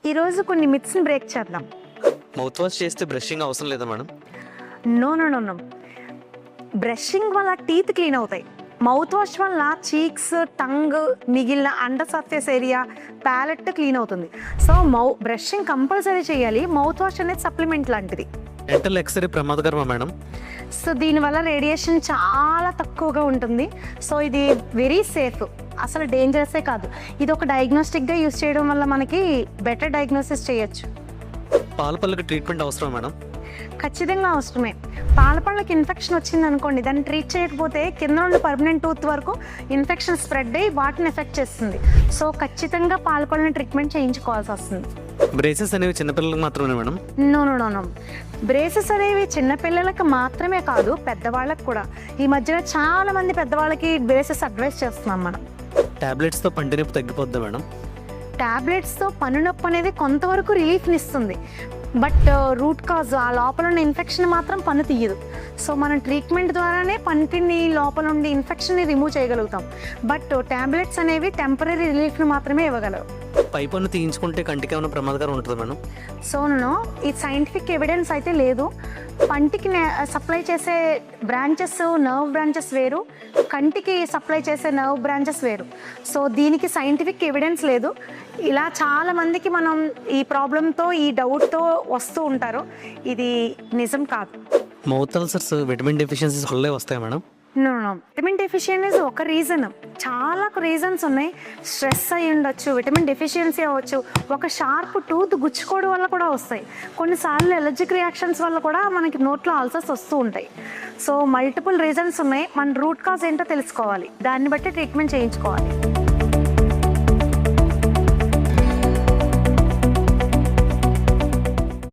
ఈరోజు కొన్ని మిత్స్ని బ్రేక్ చేద్దాం. మౌత్ వాష్ చేస్తే బ్రషింగ్ అవసరం లేదా madam? No no no no brushing వల్ల టీత్ క్లీన్ అవుతాయి. మౌత్ వాష్ వల్ల చీక్స్, టంగ్, మిగిలిన under surface area, palate clean అవుతుంది. సో బ్రషింగ్ కంపల్సరీ చేయాలి. మౌత్ వాష్ అనేది సప్లిమెంట్ లాంటిది. డెంటల్ ఎక్స్రే ప్రమాదకరమా మేడం? సో దీనివల్ల రేడియేషన్ చాలా తక్కువగా ఉంటుంది. సో ఇది వెరీ సేఫ్, అసలు డేంజరసే కాదు. ఇది ఒక డయాగ్నోస్టిక్గా యూస్ చేయడం వల్ల మనకి బెటర్ డయాగ్నోసిస్ చేయొచ్చు. పాల పళ్ళకి ట్రీట్మెంట్ అవసరం మేడం? ఖచ్చితంగా అవసరమే. పాలపళ్ళకి ఇన్ఫెక్షన్ వచ్చింది అనుకోండి, దాన్ని ట్రీట్ చేయకపోతే కింద నుండి పర్మనెంట్ టూత్ వరకు ఇన్ఫెక్షన్ స్ప్రెడ్ అయ్యి వాటిని ఎఫెక్ట్ చేస్తుంది. సో ఖచ్చితంగా పాలపళ్ళని ట్రీట్మెంట్ చేయించుకోవాల్సి వస్తుంది. బ్రేసెస్ అనేవి చిన్నపిల్లలకు మాత్రమే madam? No no no no braces అనేవి చిన్నపిల్లలకు మాత్రమే కాదు, పెద్దవాళ్ళకి కూడా. ఈ మధ్యన చాలా మంది పెద్దవాళ్ళకి బ్రేసెస్ అడ్వైస్ చేస్తున్నాం మనం. టాబ్లెట్స్తో పంటి నొప్పి తగ్గిపోద్దా మేడం? టాబ్లెట్స్తో పన్ను నొప్పి అనేది కొంతవరకు రిలీఫ్ని ఇస్తుంది. బట్ రూట్ కాజ్, ఆ లోపల ఉన్న ఇన్ఫెక్షన్ మాత్రం పన్ను తీయదు. సో మనం ట్రీట్మెంట్ ద్వారానే పంటిని లోపల ఉండి ఇన్ఫెక్షన్ని రిమూవ్ చేయగలుగుతాం. బట్ టాబ్లెట్స్ అనేవి టెంపరీ రిలీఫ్ని మాత్రమే ఇవ్వగలవు. పై పన్ను తీయించుకుంటే కంటికి ఏమైనా ప్రమాదకరం ఉంటుందా మేడం? సో ఈ సైంటిఫిక్ ఎవిడెన్స్ అయితే లేదు. పంటికి సప్లై చేసే బ్రాంచెస్, నర్వ్ బ్రాంచెస్ వేరు, కంటికి సప్లై చేసే నర్వ్ బ్రాంచెస్ వేరు. సో దీనికి సైంటిఫిక్ ఎవిడెన్స్ లేదు. ఇలా చాలా మందికి మనం ఈ ప్రాబ్లంతో, ఈ డౌట్తో వస్తూ ఉంటారు. ఇది నిజం కాదు. మౌత్ అల్సర్స్ విటమిన్ డెఫిషియన్సీస్ వల్లే వస్తాయి madam? No no vitamin deficiency ఒక రీజన్, చాలా రీజన్స్ ఉన్నాయి. స్ట్రెస్ అయ్యి ఉండొచ్చు, విటమిన్ డెఫిషియన్సీ అవ్వచ్చు, ఒక షార్ప్ టూత్ గుచ్చుకోవడం వల్ల కూడా వస్తాయి. కొన్నిసార్లు ఎలర్జిక్ రియాక్షన్స్ వల్ల కూడా మనకి నోట్లో అల్సర్స్ వస్తూ ఉంటాయి. సో మల్టిపుల్ రీజన్స్ ఉన్నాయి. మన రూట్ కాజ్ ఏంటో తెలుసుకోవాలి, దాన్ని బట్టి ట్రీట్మెంట్ చేయించుకోవాలి.